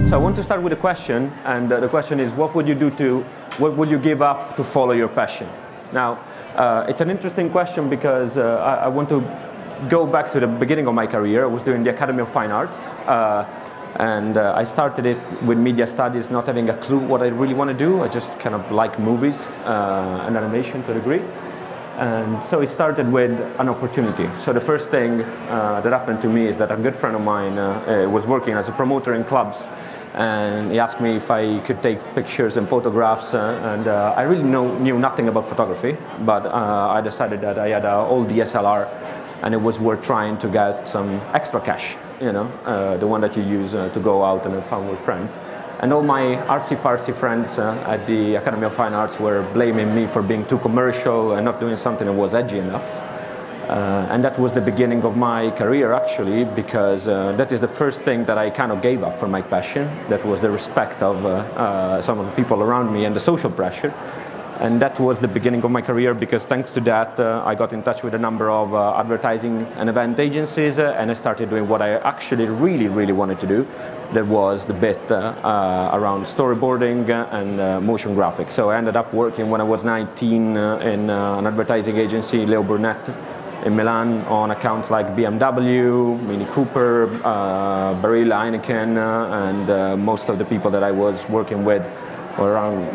So I want to start with a question, and the question is, what would you give up to follow your passion? Now, it's an interesting question because I want to go back to the beginning of my career. I was doing the Academy of Fine Arts, and I started it with media studies, not having a clue what I really want to do. I just kind of like movies and animation to a degree. And so it started with an opportunity. So the first thing that happened to me is that a good friend of mine was working as a promoter in clubs, and he asked me if I could take pictures and photographs, and I really knew nothing about photography, but I decided that I had an old DSLR and it was worth trying to get some extra cash, you know, the one that you use to go out and have fun with friends. And all my artsy-fartsy friends at the Academy of Fine Arts were blaming me for being too commercial and not doing something that was edgy enough. And that was the beginning of my career, actually, because that is the first thing that I kind of gave up for my passion. That was the respect of some of the people around me and the social pressure. And that was the beginning of my career, because thanks to that, I got in touch with a number of advertising and event agencies, and I started doing what I actually really wanted to do. That was the bit around storyboarding and motion graphics. So I ended up working when I was 19 in an advertising agency, Leo Burnett, in Milan, on accounts like BMW, Mini Cooper, Barilla, Heineken, and most of the people that I was working with were around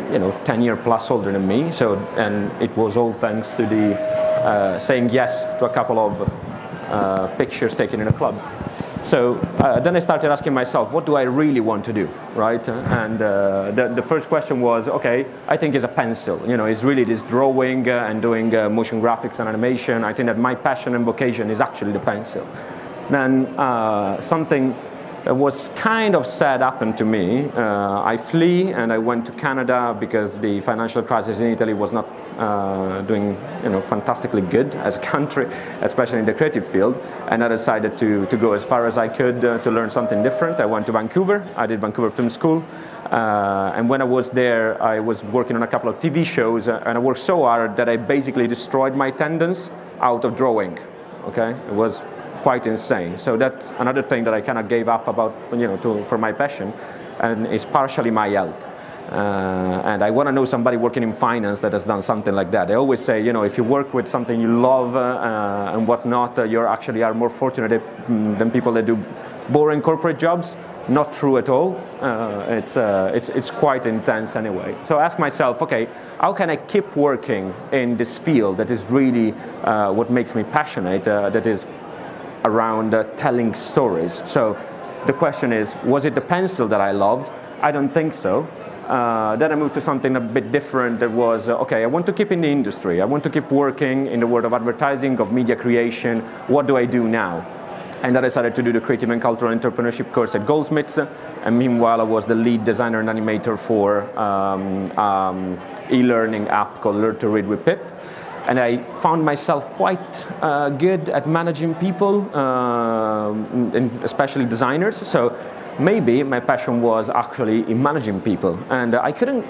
10 years plus older than me. So, and it was all thanks to the saying yes to a couple of pictures taken in a club. So then I started asking myself, what do I really want to do, right? And the first question was, okay, I think it's a pencil. It's really this drawing and doing motion graphics and animation. I think that my passion and vocation is actually the pencil. Then something that was kind of sad happened to me. I flee and I went to Canada because the financial crisis in Italy was not doing fantastically good as a country, especially in the creative field. And I decided to go as far as I could to learn something different. I went to Vancouver. I did Vancouver Film School. And when I was there, I was working on a couple of TV shows, and I worked so hard that I basically destroyed my tendons out of drawing. Okay, it was quite insane. So that's another thing that I kind of gave up about, for my passion, and it's partially my health. And I want to know somebody working in finance that has done something like that. I always say, if you work with something you love and whatnot, you actually are more fortunate than people that do boring corporate jobs. Not true at all. It's quite intense anyway. So I ask myself, okay, how can I keep working in this field that is really what makes me passionate, that is around telling stories. So the question is, was it the pencil that I loved? I don't think so. Then I moved to something a bit different. That was, okay, I want to keep in the industry. I want to keep working in the world of advertising, of media creation. What do I do now? And I decided to do the Creative and Cultural Entrepreneurship course at Goldsmiths. And meanwhile, I was the lead designer and animator for e-learning app called Learn to Read with Pip. And I found myself quite good at managing people, and especially designers. So maybe my passion was actually in managing people. And I couldn't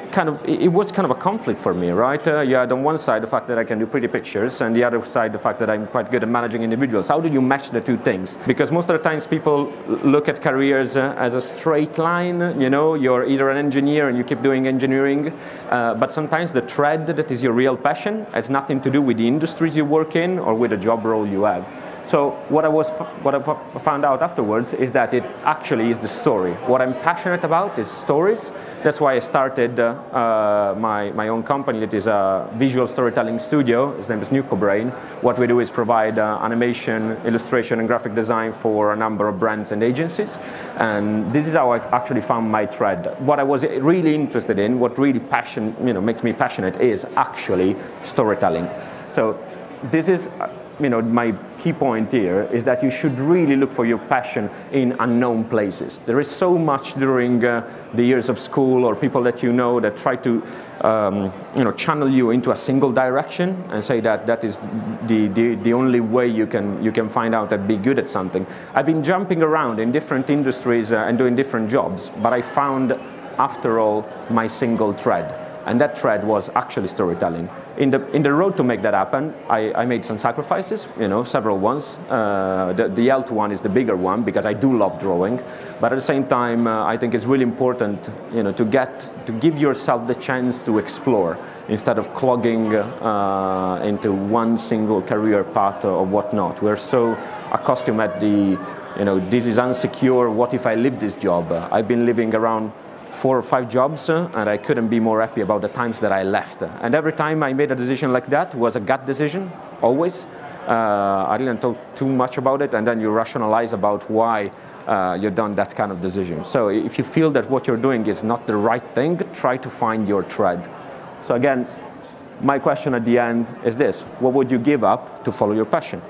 it was kind of a conflict for me, right? You had on one side the fact that I can do pretty pictures, and the other side the fact that I'm quite good at managing individuals. How do you match the two things? Because most of the times people look at careers as a straight line. You're either an engineer and you keep doing engineering, but sometimes the thread that is your real passion has nothing to do with the industries you work in or with the job role you have. So what I found out afterwards is that it actually is the story. What I'm passionate about is stories. That's why I started my own company. It is a visual storytelling studio. Its name is Nucco Brain. What we do is provide animation, illustration, and graphic design for a number of brands and agencies. And this is how I actually found my thread. What I was really interested in, what really makes me passionate, is actually storytelling. So this is my key point here is that you should really look for your passion in unknown places. There is so much during the years of school, or people that that try to channel you into a single direction and say that is the only way you can find out and be good at something. I've been jumping around in different industries and doing different jobs, but I found, after all, my single thread. And that thread was actually storytelling. In the road to make that happen, I made some sacrifices, several ones. The health one is the bigger one because I do love drawing. But at the same time, I think it's really important, to give yourself the chance to explore instead of clogging into one single career path or whatnot. We're so accustomed at this is insecure, what if I leave this job? I've been living around 4 or 5 jobs, and I couldn't be more happy about the times that I left. And every time I made a decision like that, it was a gut decision, always. I didn't talk too much about it, and then you rationalize about why you've done that kind of decision. So if you feel that what you're doing is not the right thing, try to find your thread. So again, my question at the end is this: what would you give up to follow your passion?